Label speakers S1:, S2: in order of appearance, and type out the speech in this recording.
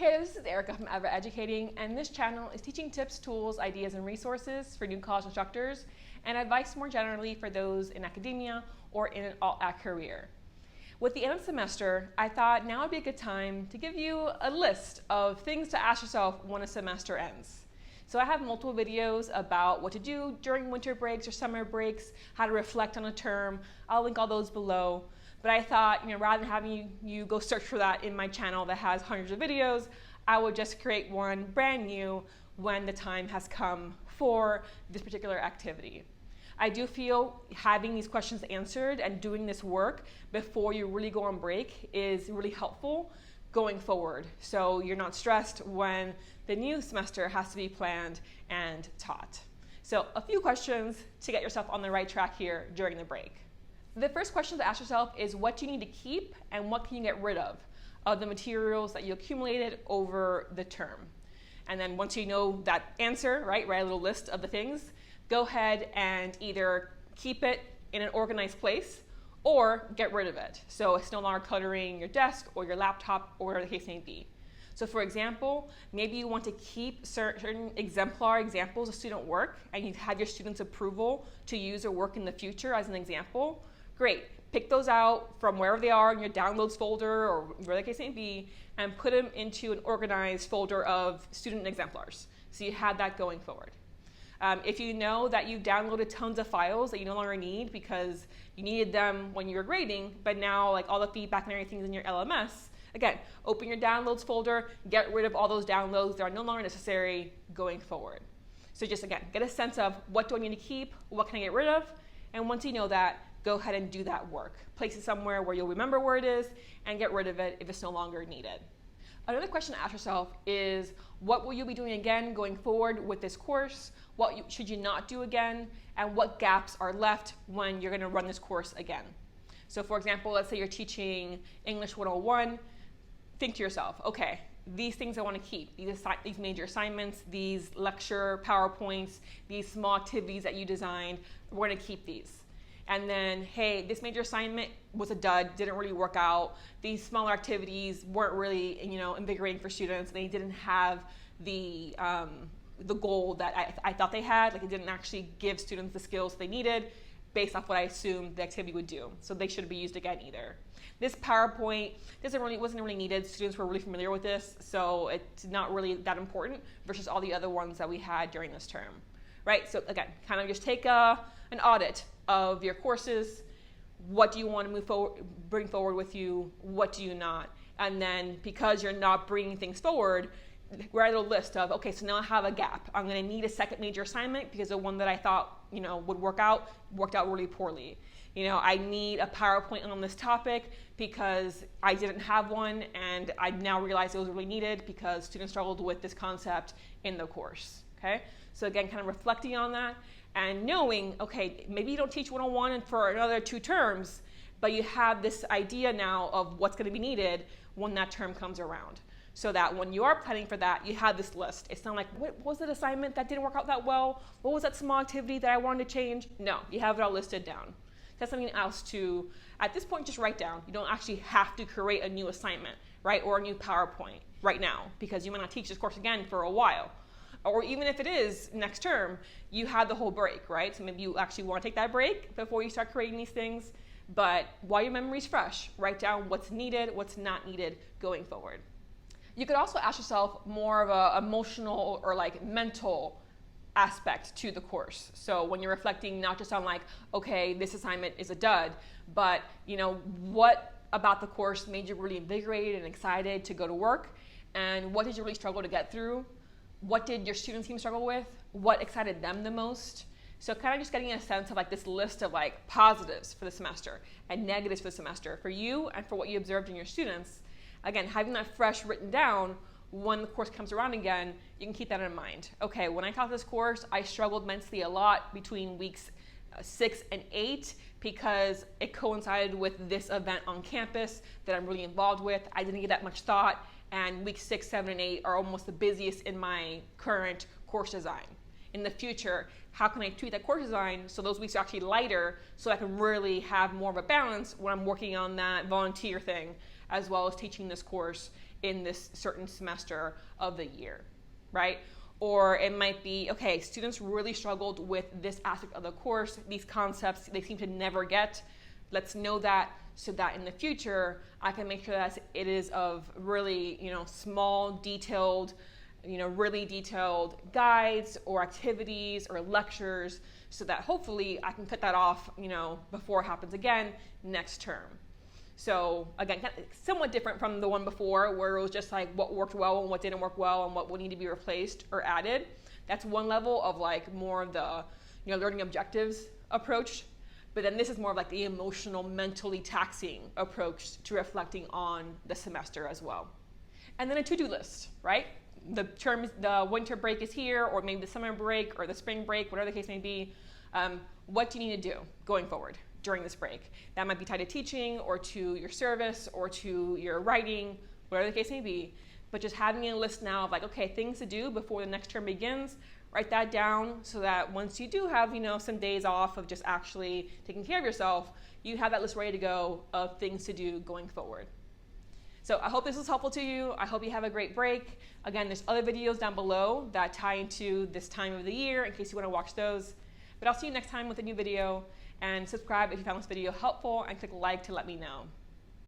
S1: Hey, this is Erica from Ever Educating, and this channel is teaching tips, tools, ideas, and resources for new college instructors, and advice more generally for those in academia or in an alt-ac career. With the end of the semester, I thought now would be a good time to give you a list of things to ask yourself when a semester ends. So I have multiple videos about what to do during winter breaks or summer breaks, how to reflect on a term. I'll link all those below. But I thought, rather than having you go search for that in my channel that has hundreds of videos, I would just create one brand new when the time has come for this particular activity. I do feel having these questions answered and doing this work before you really go on break is really helpful going forward. So you're not stressed when the new semester has to be planned and taught. So a few questions to get yourself on the right track here during the break. The first question to ask yourself is what do you need to keep and what can you get rid of the materials that you accumulated over the term. And then once you know that answer, write a little list of the things, go ahead and either keep it in an organized place or get rid of it. So it's no longer cluttering your desk or your laptop or whatever the case may be. So for example, maybe you want to keep certain exemplar examples of student work and you have your students' approval to use their work in the future as an example. Great, pick those out from wherever they are in your downloads folder or whatever the case may be and put them into an organized folder of student exemplars. So you have that going forward. If you know that you've downloaded tons of files that you no longer need because you needed them when you were grading, but now all the feedback and everything is in your LMS, again, open your downloads folder, get rid of all those downloads that are no longer necessary going forward. So just again, get a sense of what do I need to keep, what can I get rid of, and once you know that, go ahead and do that work. Place it somewhere where you'll remember where it is and get rid of it if it's no longer needed. Another question to ask yourself is what will you be doing again going forward with this course? What should you not do again? And what gaps are left when you're going to run this course again? So for example, let's say you're teaching English 101. Think to yourself, okay, these things I want to keep, these major assignments, these lecture PowerPoints, these small activities that you designed, we're going to keep these. And then, hey, this major assignment was a dud, didn't really work out. These smaller activities weren't really, invigorating for students. They didn't have the goal that I thought they had. It didn't actually give students the skills they needed based off what I assumed the activity would do. So they shouldn't be used again either. This PowerPoint wasn't really needed. Students were really familiar with this, so it's not really that important versus all the other ones that we had during this term, right? So again, kind of just take an audit of your courses. What do you want to bring forward with you? What do you not? And then because you're not bringing things forward, write a list of, okay, so now I have a gap. I'm going to need a second major assignment because the one that I thought would worked out really poorly. I need a PowerPoint on this topic because I didn't have one and I now realize it was really needed because students struggled with this concept in the course. Okay, so again, kind of reflecting on that and knowing, okay, maybe you don't teach 101 for another 2 terms, but you have this idea now of what's going to be needed when that term comes around. So that when you are planning for that, you have this list. It's not like, what was that assignment that didn't work out that well? What was that small activity that I wanted to change? No, you have it all listed down. That's something else to, at this point, just write down. You don't actually have to create a new assignment, right, or a new PowerPoint right now because you might not teach this course again for a while. Or even if it is next term, you have the whole break, right? So maybe you actually want to take that break before you start creating these things. But while your memory's fresh, write down what's needed, what's not needed going forward. You could also ask yourself more of an emotional or mental aspect to the course. So when you're reflecting not just on okay, this assignment is a dud, but what about the course made you really invigorated and excited to go to work? And what did you really struggle to get through? What did your student team struggle with? What excited them the most? So kind of just getting a sense of this list of positives for the semester and negatives for the semester for you and for what you observed in your students. Again, having that fresh written down when the course comes around again, you can keep that in mind. Okay, when I taught this course, I struggled mentally a lot between weeks 6 and 8 because it coincided with this event on campus that I'm really involved with. I didn't give that much thought. And weeks 6, 7, and 8 are almost the busiest in my current course design. In the future, how can I tweak that course design so those weeks are actually lighter so I can really have more of a balance when I'm working on that volunteer thing as well as teaching this course in this certain semester of the year, right? Or it might be, okay, students really struggled with this aspect of the course, these concepts they seem to never get. Let's know that so that in the future, I can make sure that it is of really, small, detailed, really detailed guides or activities or lectures so that hopefully I can cut that off, before it happens again next term. So again, somewhat different from the one before where it was just like what worked well and what didn't work well and what would need to be replaced or added. That's one level of like more of the learning objectives approach. But then this is more of like the emotional, mentally taxing approach to reflecting on the semester as well. And then a to-do list, right? The winter break is here, or maybe the summer break or the spring break, whatever the case may be. What do you need to do going forward during this break? That might be tied to teaching or to your service or to your writing, whatever the case may be. But just having a list now of like, okay, things to do before the next term begins, write that down so that once you do have, some days off of just actually taking care of yourself, you have that list ready to go of things to do going forward. So I hope this was helpful to you. I hope you have a great break. Again, there's other videos down below that tie into this time of the year in case you want to watch those. But I'll see you next time with a new video, and subscribe if you found this video helpful and click like to let me know.